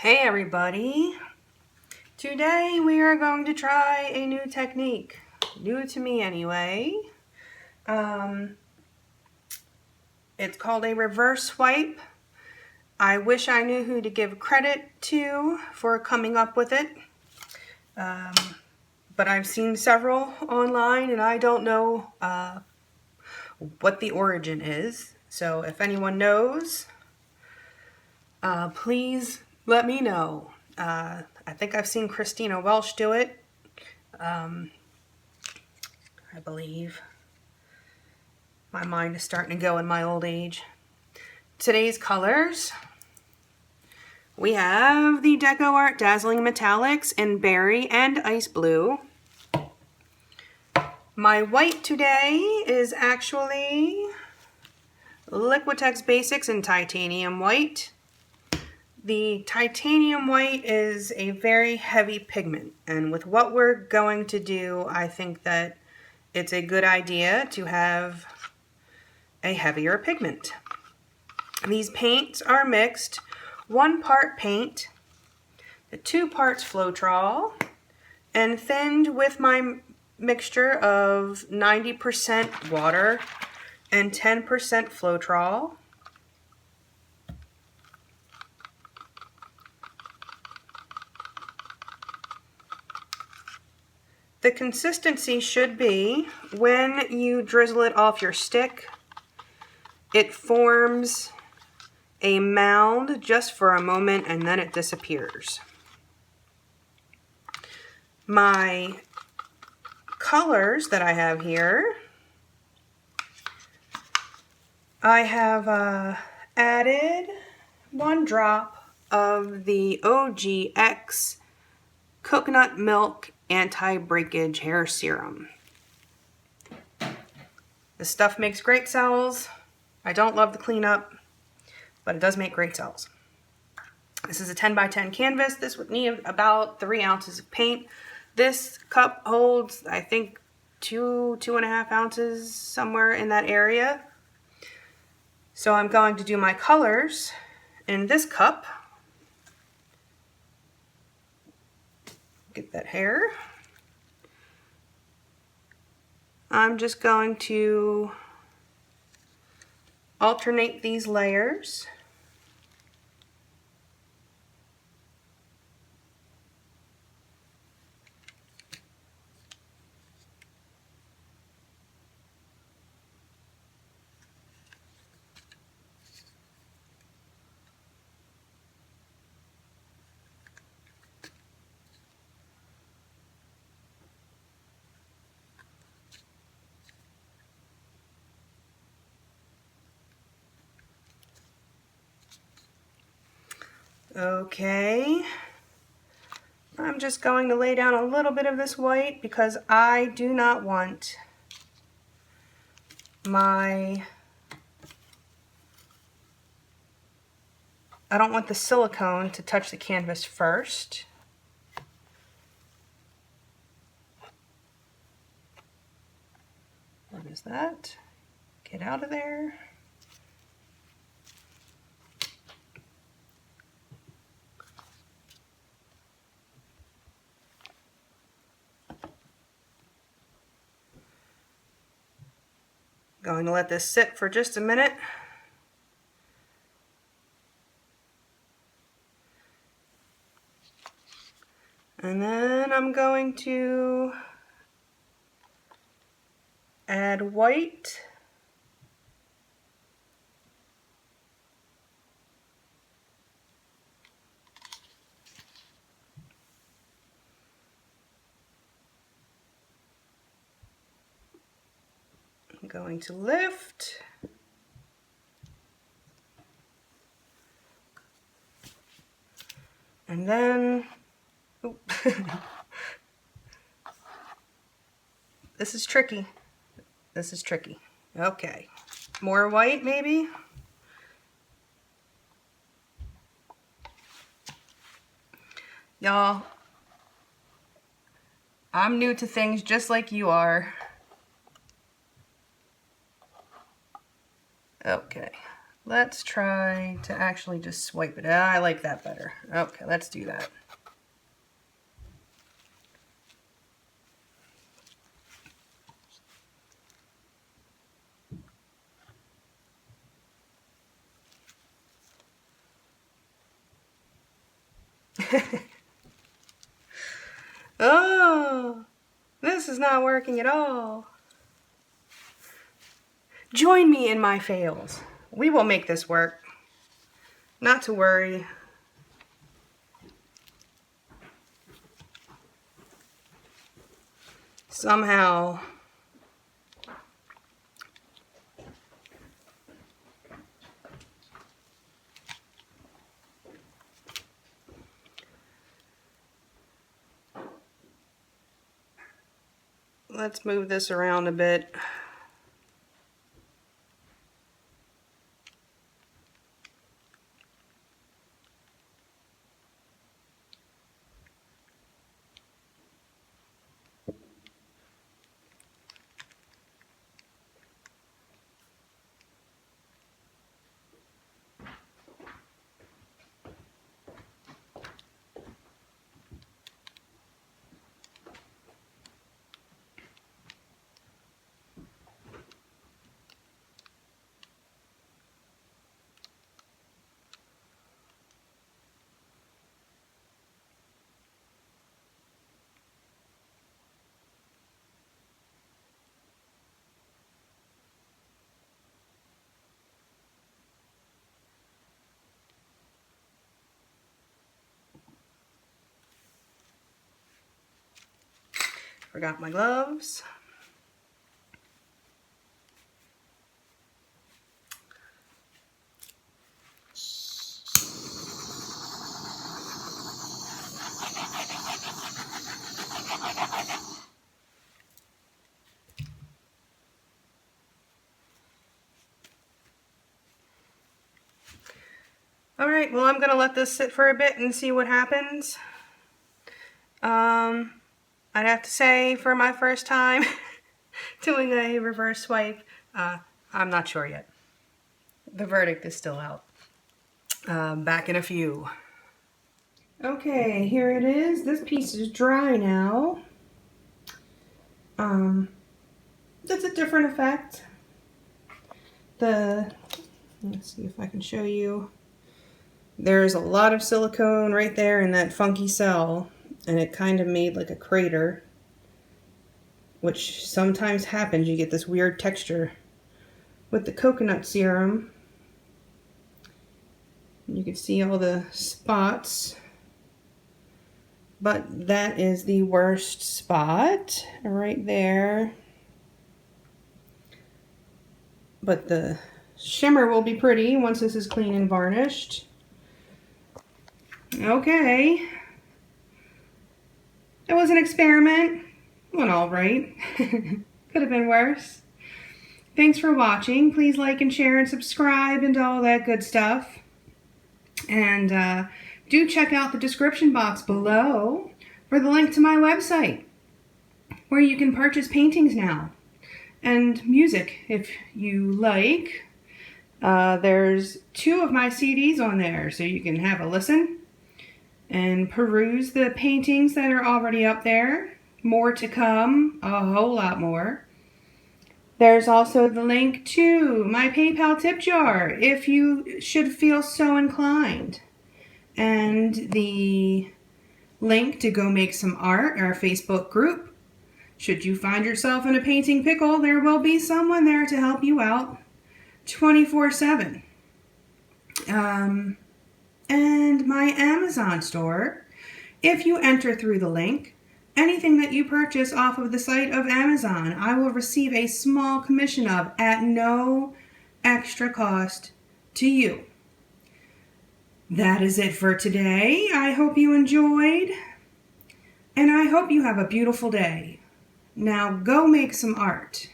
Hey everybody! Today we are going to try a new technique. New to me anyway. It's called a reverse swipe. I wish I knew who to give credit to for coming up with it. But I've seen several online and I don't know what the origin is. So if anyone knows, please let me know. I think I've seen Christina Welsh do it, I believe. My mind is starting to go in my old age. Today's colors, we have the DecoArt Dazzling Metallics in Berry and Ice Blue. My white today is actually Liquitex Basics in Titanium White. The titanium white is a very heavy pigment, and with what we're going to do, I think that it's a good idea to have a heavier pigment. These paints are mixed, 1 part paint, 2 parts Floetrol, and thinned with my mixture of 90% water and 10% Floetrol. The consistency should be, when you drizzle it off your stick, it forms a mound just for a moment and then it disappears. My colors that I have here, I have added 1 drop of the OGX Coconut Milk Anti-Breakage Hair Serum. This stuff makes great cells. I don't love the cleanup, but it does make great cells. This is a 10 by 10 canvas. This would need about 3 ounces of paint. This cup holds, I think, 2.5 ounces, somewhere in that area. So I'm going to do my colors in this cup. Get that hair. I'm just going to alternate these layers. Okay, I'm just going to lay down a little bit of this white because I do not want I don't want the silicone to touch the canvas first. What is that? Get out of there. Going to let this sit for just a minute. And then I'm going to add white. I'm going to lift. And then, this is tricky. This is tricky. Okay, more white maybe? Y'all, I'm new to things just like you are. Okay, Let's try to actually just swipe it. I like that better. Okay, let's do that. Oh, this is not working at all. Join me in my fails. We will make this work. Not to worry. Somehow. Let's move this around a bit. Forgot my gloves. All right, well, I'm gonna let this sit for a bit and see what happens. I'd have to say, for my first time doing a reverse swipe, I'm not sure yet. The verdict is still out. Back in a few. Okay, here it is. This piece is dry now. That's a different effect. Let's see if I can show you. There's a lot of silicone right there in that funky cell, and it kind of made like a crater, which sometimes happens. You get this weird texture with the coconut serum. You can see all the spots, but that is the worst spot right there. But the shimmer will be pretty once this is clean and varnished. Okay. It was an experiment. Went all right. Could have been worse. Thanks for watching. Please like and share and subscribe and all that good stuff. And do check out the description box below for the link to my website, where you can purchase paintings now and music if you like. There's 2 of my CDs on there, so you can have a listen and peruse the paintings that are already up there. More to come, a whole lot more. There's also the link to my PayPal tip jar if you should feel so inclined. And the link to go make some art, our Facebook group. Should you find yourself in a painting pickle, there will be someone there to help you out 24/7. And my Amazon store, if you enter through the link, anything that you purchase off of the site of Amazon, I will receive a small commission of at no extra cost to you. That is it for today. I hope you enjoyed, and I hope you have a beautiful day. Now go make some art.